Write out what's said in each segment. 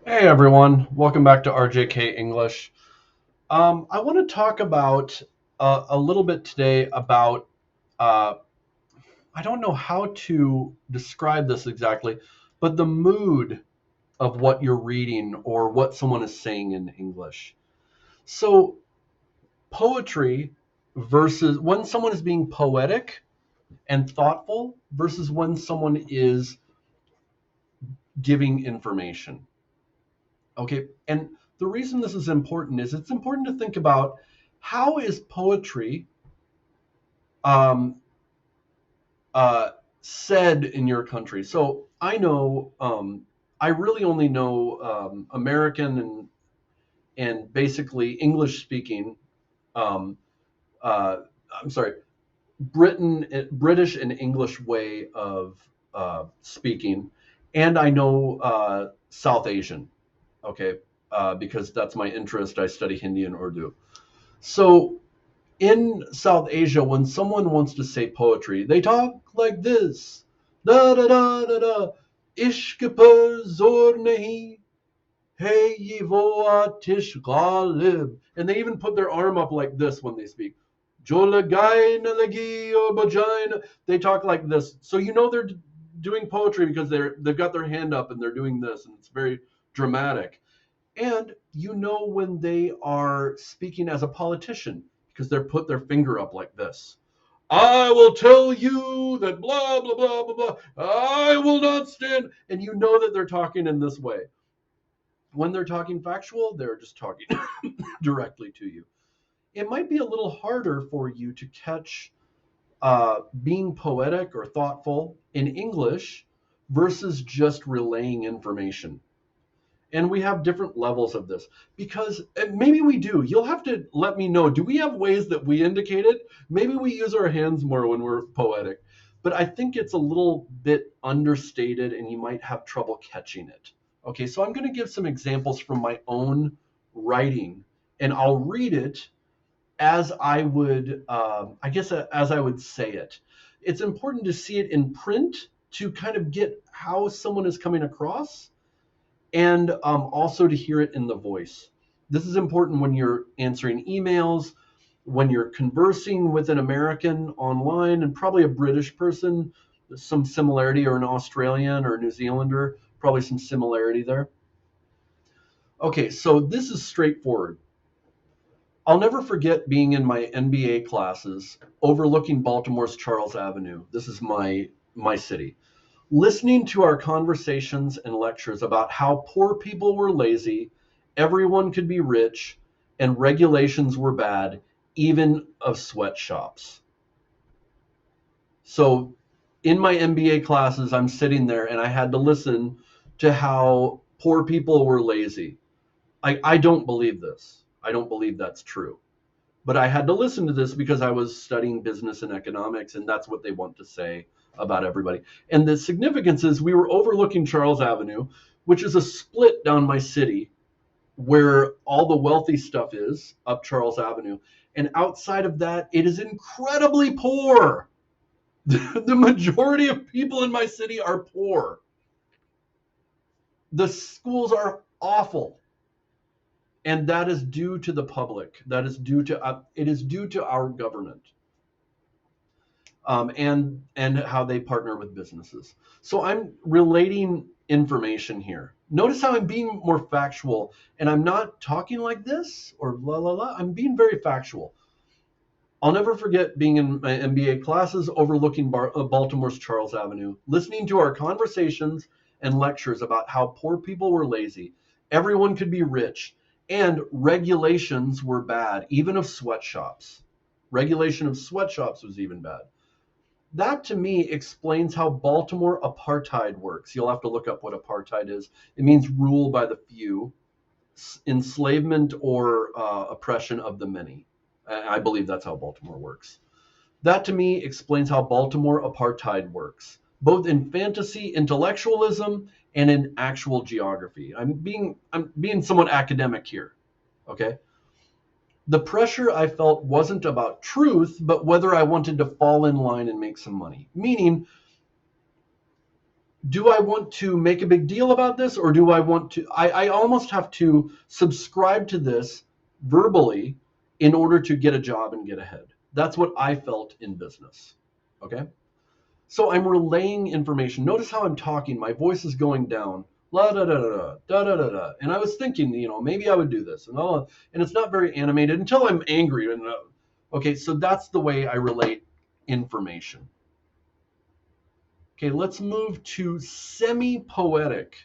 Hey everyone, welcome back to RJK English. I want to talk about a little bit today about uh, I don't know how to describe this exactly, but the mood of what you're reading or what someone is saying in English. So, poetry versus when someone is being poetic and thoughtful versus when someone is giving information. Okay, and the reason this is important is it's important to think about how is poetry um, uh, said in your country. So I know I really only know American and basically English speaking. Um, uh, I'm sorry, British and English way of speaking, and I know South Asian. Okay, because that's my interest. I study Hindi and Urdu. So in South Asia, when someone wants to say poetry, they talk like this: da da da da da, ishq par zor nahi, hey ye wo atish ghalib, and they even put their arm up like this when they speak. Jo lagaye na lagi or bajaye. They talk like this, so you know they're doing poetry because they've got their hand up and they're doing this, and it's very dramatic. And you know when they are speaking as a politician because they're put their finger up like this. I will tell you that blah blah blah blah blah. I will not stand. And you know that they're talking in this way. When they're talking factual, they're just talking directly to you. It might be a little harder for you to catch being poetic or thoughtful in English versus just relaying information. And we have different levels of this because maybe we do. You'll have to let me know. Do we have ways that we indicate it? Maybe we use our hands more when we're poetic, but I think it's a little bit understated and you might have trouble catching it. Okay, so I'm going to give some examples from my own writing and I'll read it as I would, I guess, as I would say it. It's important to see it in print to kind of get how someone is coming across and also to hear it in the voice. This is important when you're answering emails, when you're conversing with an American online, and probably a British person, some similarity, or an Australian or a New Zealander, probably some similarity there. Okay, so this is straightforward. I'll never forget being in my MBA classes overlooking Baltimore's Charles Avenue. This is my city. Listening to our conversations and lectures about how poor people were lazy, everyone could be rich, and regulations were bad, even of sweatshops. So in my MBA classes, I'm sitting there and I had to listen to how poor people were lazy. I don't believe this. I don't believe that's true. But I had to listen to this because I was studying business and economics, and that's what they want to say about everybody. And the significance is we were overlooking Charles Avenue, which is a split down my city where all the wealthy stuff is up Charles Avenue. And outside of that, it is incredibly poor. The majority of people in my city are poor. The schools are awful. And that is due to the public. That is due to it is due to our government. And how they partner with businesses. So I'm relating information here. Notice how I'm being more factual, and I'm not talking like this or la la la. I'm being very factual. I'll never forget being in my MBA classes overlooking Baltimore's Charles Avenue, listening to our conversations and lectures about how poor people were lazy, everyone could be rich, and regulations were bad, even of sweatshops. Regulation of sweatshops was even bad. That to me explains how Baltimore apartheid works. You'll have to look up what apartheid is. It means rule by the few, enslavement or oppression of the many. I believe that's how Baltimore works. That to me explains how Baltimore apartheid works, both in fantasy intellectualism and in actual geography. I'm being somewhat academic here. Okay. The pressure I felt wasn't about truth, but whether I wanted to fall in line and make some money. Meaning, Do I want to make a big deal about this, or do I want to? I almost have to subscribe to this verbally in order to get a job and get ahead. That's what I felt in business. Okay. So I'm relaying information. Notice how I'm talking. My voice is going down. La da da da da da da da. And I was thinking, maybe I would do this, and it's not very animated until I'm angry. And okay, so that's the way I relate information. Okay, let's move to semi-poetic.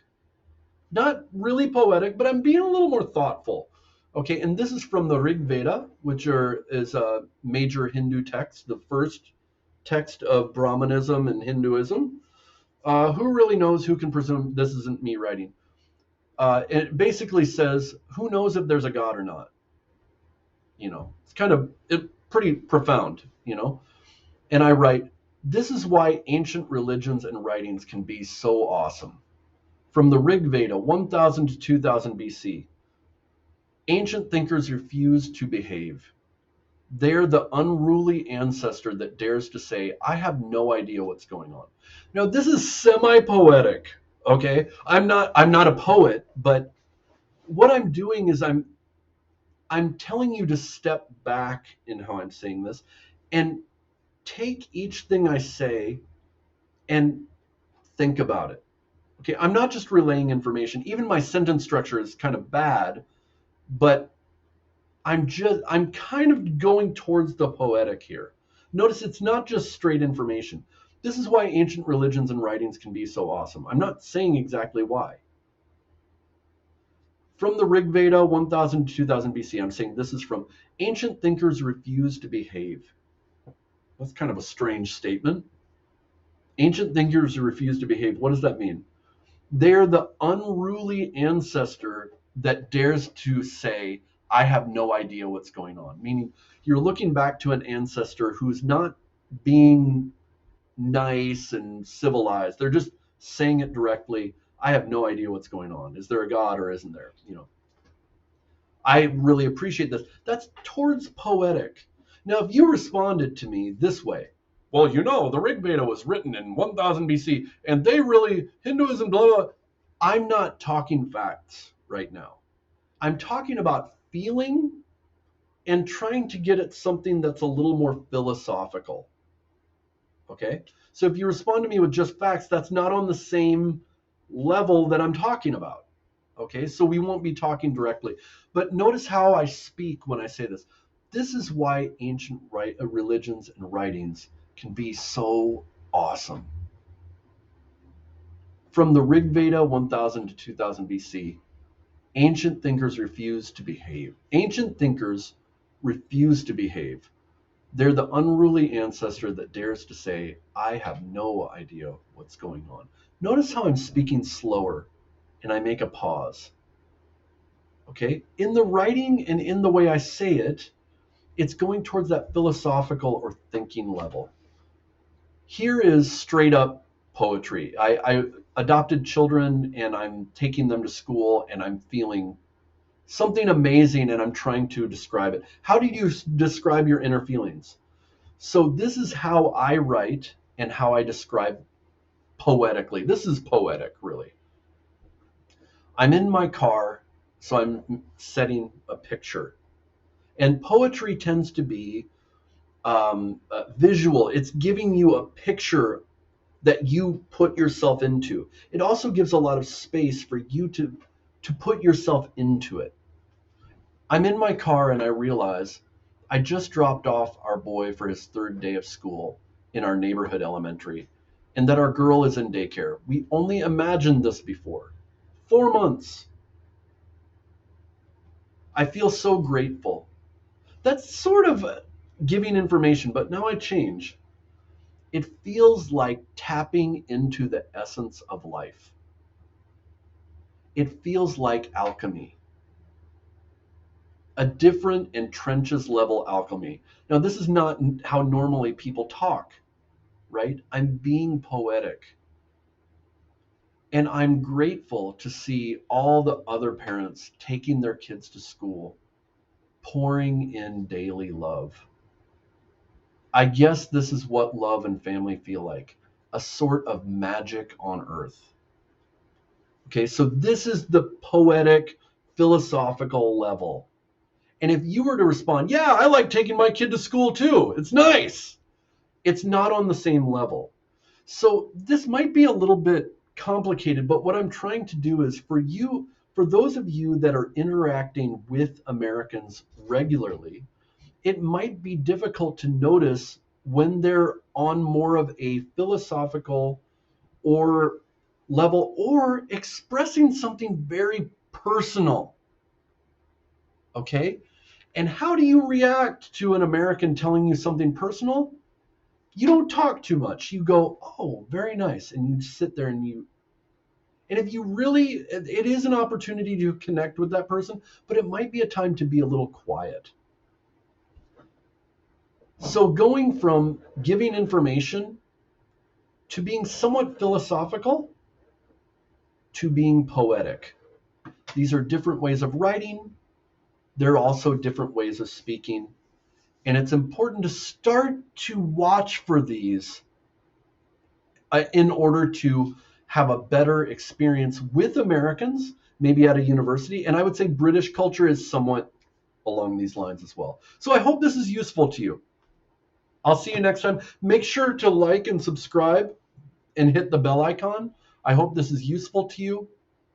Not really poetic, but I'm being a little more thoughtful. Okay, and this is from the Rig Veda, which is a major Hindu text, the first text of Brahmanism and Hinduism. Who really knows? Who can presume this isn't me writing? It basically says, who knows if there's a God or not? It's kind of pretty profound, And I write, this is why ancient religions and writings can be so awesome. From the Rig Veda, 1000 to 2000 BC, ancient thinkers refuse to behave. They're the unruly ancestor that dares to say, I have no idea what's going on. Now, this is semi-poetic, okay? I'm not a poet, but what I'm doing is I'm telling you to step back in how I'm saying this and take each thing I say and think about it. Okay, I'm not just relaying information. Even my sentence structure is kind of bad, but I'm kind of going towards the poetic here. Notice it's not just straight information. This is why ancient religions and writings can be so awesome. I'm not saying exactly why. From the Rig Veda, 1000 to 2000 BC, I'm saying this is from ancient thinkers refuse to behave. That's kind of a strange statement. Ancient thinkers refuse to behave. What does that mean? They're the unruly ancestor that dares to say, I have no idea what's going on. Meaning, you're looking back to an ancestor who's not being nice and civilized. They're just saying it directly. I have no idea what's going on. Is there a God or isn't there? I really appreciate this. That's towards poetic. Now, if you responded to me this way, well, the Rig Veda was written in 1000 BC, and they really, Hinduism, blah, blah, blah. I'm not talking facts right now. I'm talking about feeling and trying to get at something that's a little more philosophical. Okay? So if you respond to me with just facts, that's not on the same level that I'm talking about. Okay? So we won't be talking directly. But notice how I speak when I say this. This is why ancient religions and writings can be so awesome. From the Rig Veda, 1000 to 2000 BC, ancient thinkers refuse to behave. Ancient thinkers refuse to behave. They're the unruly ancestor that dares to say, I have no idea what's going on. Notice how I'm speaking slower and I make a pause. Okay? In the writing and in the way I say it, it's going towards that philosophical or thinking level. Here is straight up poetry. I adopted children and I'm taking them to school and I'm feeling something amazing and I'm trying to describe it. How do you describe your inner feelings? So this is how I write and how I describe poetically. This is poetic, really. I'm in my car, so I'm setting a picture. And poetry tends to be visual. It's giving you a picture that you put yourself into. It also gives a lot of space for you to put yourself into it. I'm in my car and I realize I just dropped off our boy for his third day of school in our neighborhood elementary, and that our girl is in daycare. We only imagined this before. 4 months. I feel so grateful. That's sort of giving information, but now I change. It feels like tapping into the essence of life. It feels like alchemy, a different and trenches level alchemy. Now, this is not how normally people talk, right? I'm being poetic. And I'm grateful to see all the other parents taking their kids to school, pouring in daily love. I guess this is what love and family feel like. a sort of magic on earth. Okay, so this is the poetic, philosophical level. And if you were to respond, yeah, I like taking my kid to school too, it's nice, it's not on the same level. So this might be a little bit complicated, but what I'm trying to do is for you, for those of you that are interacting with Americans regularly, it might be difficult to notice when they're on more of a philosophical or level or expressing something very personal. Okay? And how do you react to an American telling you something personal? You don't talk too much. You go, oh, very nice. And you sit there and if you really, it is an opportunity to connect with that person, but it might be a time to be a little quiet. So going from giving information to being somewhat philosophical to being poetic. These are different ways of writing. They're also different ways of speaking. And it's important to start to watch for these in order to have a better experience with Americans, maybe at a university. And I would say British culture is somewhat along these lines as well. So I hope this is useful to you. I'll see you next time. Make sure to like and subscribe and hit the bell icon. I hope this is useful to you.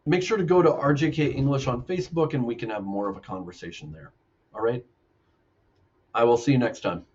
Make sure to go to RJK English on Facebook and we can have more of a conversation there. All right. I will see you next time.